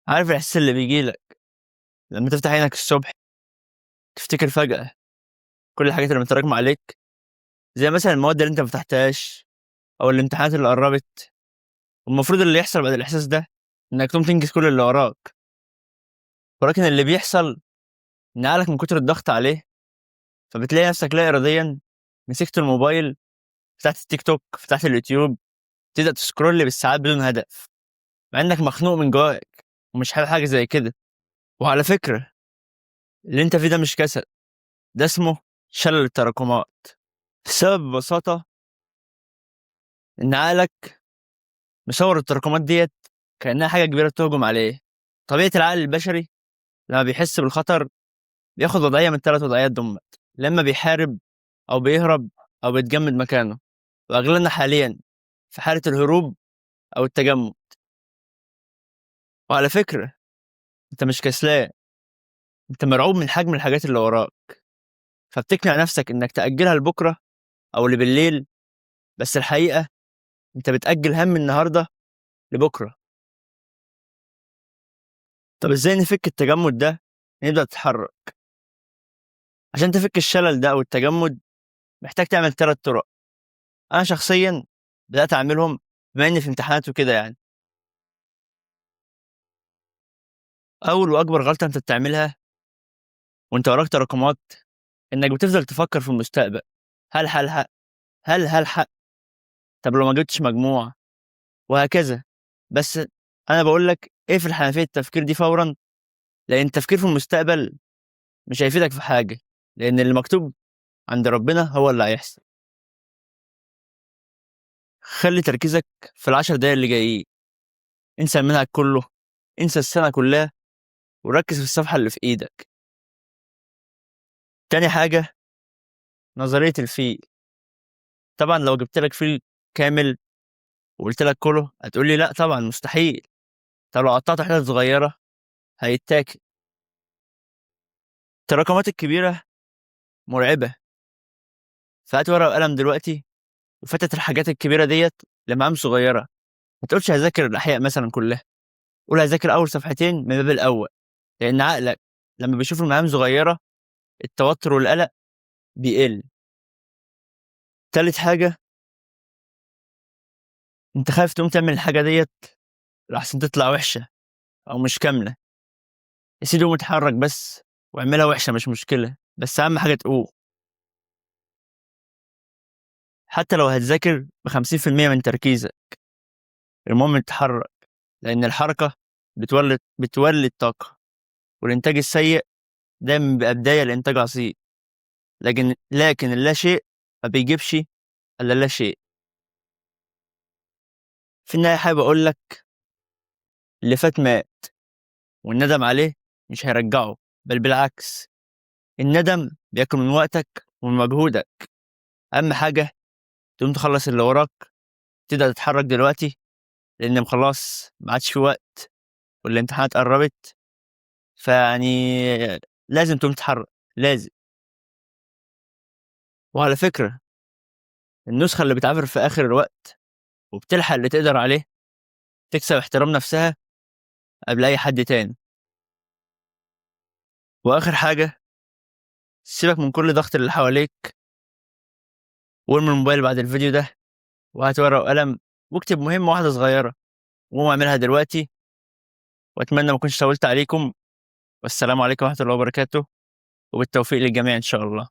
عارف الإحساس اللي بييجي لك لمّا تفتح عينك الصبح تفتكر فجأة كل الحاجات اللي متراكمة عليك، زي مثلًا المواد اللي أنت ما فتحتهاش أو الامتحانات اللي قرّبت، والمفروض اللي يحصل بعد الإحساس ده إنك تقوم تنجز كل اللي وراك، ولكن اللي بيحصل إن عقلك من كتر الضغط عليه، فبتلاقي نفسك لا إراديًا مسكت الموبايل، فتحت التيك توك، فتحت اليوتيوب، تبدأ تسكرول بالساعات بدون هدف، مع إنك مخنوق من جواك ومش حابب حاجة زي كده. وعلى فكرة اللي أنت فيه ده مش كسل، ده اسمه شلل التراكمات. السبب ببساطة إن عقلك مصوّر التراكمات ديّة كإنها حاجة كبيرة بتهجم عليه. طبيعة العقل البشري لمّا بيحس بالخطر بياخد وضعية من ال3 وضعيات دُمّة، لا إمّا بيحارب أو بيهرب أو بيتجمد مكانه، وأغلبنا حاليًا في حالة الهروب أو التجمد. وعلى فكرة أنت مش كسلان، أنت مرعوب من حجم الحاجات اللي وراك، فبتقنع نفسك إنك تأجلها لبكرة أو لبالليل، بس الحقيقة أنت بتأجل هَم النهارده لبكرة. طب إزاي نفك التجمد ده نبدأ نتحرك؟ عشان تفك الشلل ده أو التجمد محتاج تعمل 3 طرق. أنا شخصيًا بدأت أعملهم بما إني في امتحانات وكده يعني. أول وأكبر غلطة أنت بتعملها وأنت وراك تراكمات إنك بتفضل تفكر في المستقبل، هل هالحق، هل هالحق، طب لو ما جبتش مجموع، وهكذا. بس أنا باقول لك اقفل حنفية التفكير دي فورًا، لأن التفكير في المستقبل مش هيفيدك في حاجة، لأن اللي مكتوب عند ربنا هو اللي هيحصل. خلّي تركيزك في ال10 دقايق اللي جايين، انسى المنهج كله، انسى السنة كلها، وركّز في الصفحة اللي في إيدك. تاني حاجة نظرية الفيل. طبعًا لو جبت لك فيل كامل وقُلت لك كُله هتقول لي لأ طبعًا مستحيل، طب لو قطّعته حتت صغيّرة هيتاكل. التراكمات الكبيرة مرعبة، فهات ورقة وقلم دلوقتي وفتت الحاجات الكبيرة ديّة لمهام صغيّرة، ما تقولش هاذاكر الأحياء مثلًا كلّها، قُل هاذاكر أول صفحتين من الباب الأول، لإن عقلك لمّا بيشوف المهام صغيّرة التوتر والقلق بيقل. تالت حاجة أنت خايف تقوم تعمل الحاجة ديّة لأحسن تطلع وحشة أو مش كاملة، يا سيدي قوم اتحرّك بس واعملها وحشة مش مشكلة، بس أهم حاجة تقوم. حتى لو هتذاكر ب50% من تركيزك، المهم تتحرك، لأن الحركة بتولد طاقة، والإنتاج السيء دايمًا بيبقى بداية لإنتاج عظيم، لكن اللاشيء ما بيجيبش إلا اللاشيء. في النهاية حابب أقول لك اللي فات مات، والندم عليه مش هيرجّعه، بل بالعكس، الندم بياكل من وقتك ومن مجهودك. أهم حاجة تقوم تخلّص اللي وراك، تبدأ تتحرك دلوقتي، لإن خلاص ما عادش في وقت والامتحانات قرّبت. فيعني لازم تقوم تتحرك، لازم. وعلى فكرة النسخة اللي بتعافر في آخر الوقت وبتلحق اللي تقدر عليه، تكسب احترام نفسها قبل أي حد تاني. وآخر حاجة سيبك من كل ضغط اللي حواليك، وارمي الموبايل بعد الفيديو ده، وهات ورقة وقلم واكتب مهمة واحدة صغيرة، وقوم اعملها دلوقتي. وأتمنى ما أكونش طوّلت عليكم، والسلام عليكم ورحمة الله وبركاته، وبالتوفيق للجميع إن شاء الله.